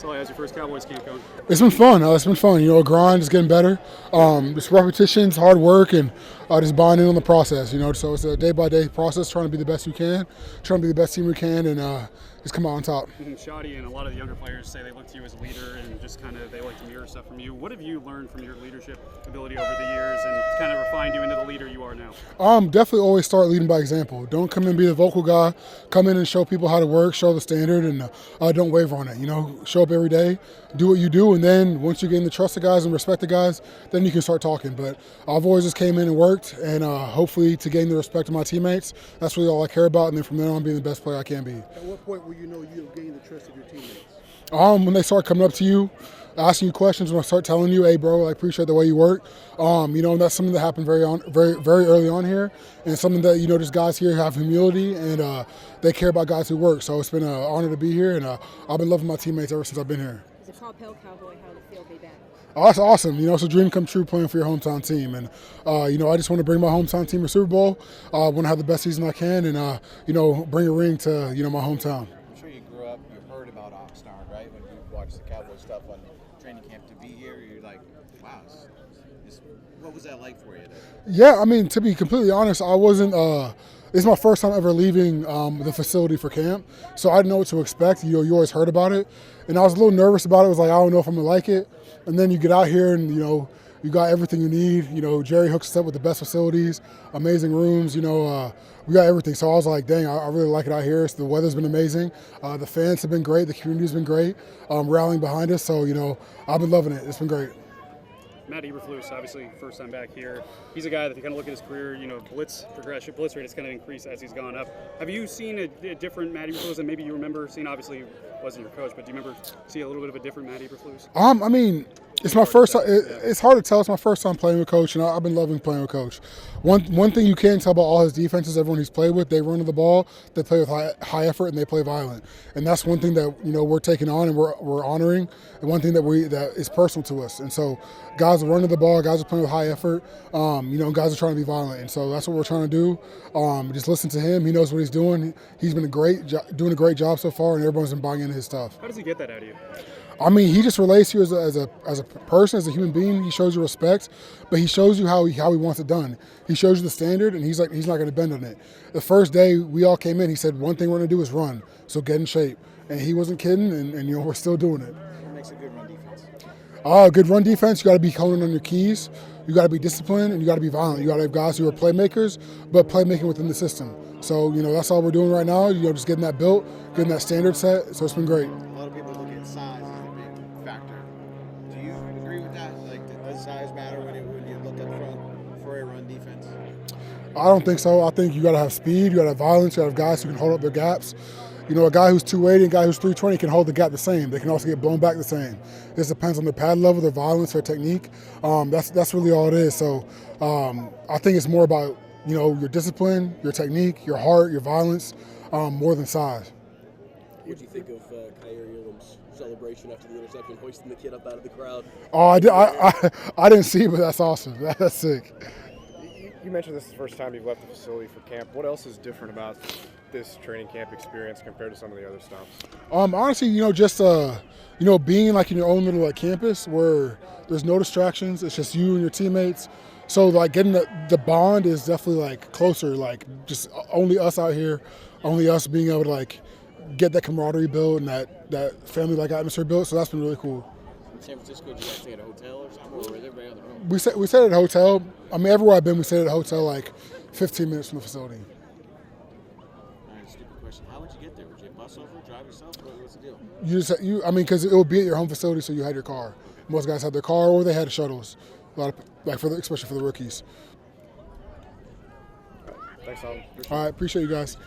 So how's your first Cowboys camp going? It's been fun. It's been fun. Grind is getting better. Just repetitions, hard work, and just buying in on the process. So it's a day-by-day process, trying to be the best you can, trying to be the best team we can, and just come out on top. Shadi and a lot of the younger players say they look to you as a leader and just they like to mirror stuff from you. What have you learned from your leadership ability over the years and kind of refined you into the leader you are now? Definitely always start leading by example. Don't come in and be the vocal guy. Come in and show people how to work, show the standard, and don't waver on it. Show up every day, do what you do, and then once you gain the trust of guys and respect the guys, then you can start talking. But I've always just came in and worked, and hopefully to gain the respect of my teammates. That's really all I care about, and then from then on, being the best player I can be. At what point will you know you have gained the trust of your teammates? When they start coming up to you, asking you questions, when I start telling you, hey, bro, I appreciate the way you work. And that's something that happened very early on here, and something that, just guys here have humility, and they care about guys who work. So it's been an honor to be here, and I've been loving my teammates ever since I've been here. As a Cowboy, how did it feel to be back? Oh, that's awesome. It's a dream come true playing for your hometown team. And, I just want to bring my hometown team to Super Bowl. I want to have the best season I can and, bring a ring to, my hometown. I'm sure you grew up, you heard about Oxnard, right? When you watched the Cowboys stuff on training camp to be here, you're like, wow, what was that like for you? Yeah, to be completely honest, I wasn't it's my first time ever leaving the facility for camp, so I didn't know what to expect. You always heard about it, and I was a little nervous about it. I was like, I don't know if I'm going to like it. And then you get out here and, you got everything you need. Jerry hooks us up with the best facilities, amazing rooms, we got everything. So I was like, dang, I really like it out here. The weather's been amazing. The fans have been great. The community's been great, rallying behind us. So, I've been loving it. It's been great. Matt Eberflus, obviously first time back here. He's a guy that if you kind of look at his career, blitz rate has kind of increased as he's gone up. Have you seen a different Matt Eberflus than maybe you remember seeing? Obviously, wasn't your coach, but do you remember seeing a little bit of a different Matt Eberflus? It's my first time. It's hard to tell. It's my first time playing with Coach, and I've been loving playing with Coach. One thing you can tell about all his defenses, everyone he's played with, they run to the ball, they play with high effort, and they play violent. And that's one thing that we're taking on and we're honoring, and one thing that is personal to us. And so guys are running the ball, guys are playing with high effort, guys are trying to be violent. And so that's what we're trying to do. Just listen to him. He knows what he's doing. He's been doing a great job so far, and everyone's been buying into his stuff. How does he get that out of you? He just relates to you as a person, as a human being. He shows you respect, but he shows you how he wants it done. He shows you the standard, and he's not going to bend on it. The first day we all came in, he said, one thing we're going to do is run, so get in shape. And he wasn't kidding, and we're still doing it. What makes a good run defense? Good run defense, you got to be honing on your keys. You got to be disciplined, and you got to be violent. You got to have guys who are playmakers, but playmaking within the system. So, that's all we're doing right now. Just getting that built, getting that standard set. So it's been great. A lot of people look at size as a big factor. Do you agree with that? Does size matter when you look at front for a run defense? I don't think so. I think you got to have speed, you got to have violence, you got to have guys who can hold up their gaps. A guy who's 280 and a guy who's 320 can hold the gap the same. They can also get blown back the same. This depends on their pad level, their violence, their technique. That's really all it is. So I think it's more about your discipline, your technique, your heart, your violence, more than size. What do you think of Kyrie Irving's celebration after the interception, hoisting the kid up out of the crowd? Oh, I didn't see it, but that's awesome. That's sick. You mentioned this is the first time you've left the facility for camp. What else is different about this training camp experience compared to some of the other stops? Honestly, just being in your own little campus where there's no distractions. It's just you and your teammates. So getting the bond is definitely closer. Just only us out here, only us being able to get that camaraderie built and that family atmosphere built. So that's been really cool. In San Francisco, did you guys stay at a hotel or something, or was everybody on the road? We stayed at a hotel. Everywhere I've been, we stayed at a hotel 15 minutes from the facility. All right, stupid question. How would you get there? Would you bus over, drive yourself? What's the deal? Because it would be at your home facility, so you had your car. Most guys had their car, or they had shuttles. A lot of, especially for the rookies. Thanks, Alan. All right, appreciate you guys.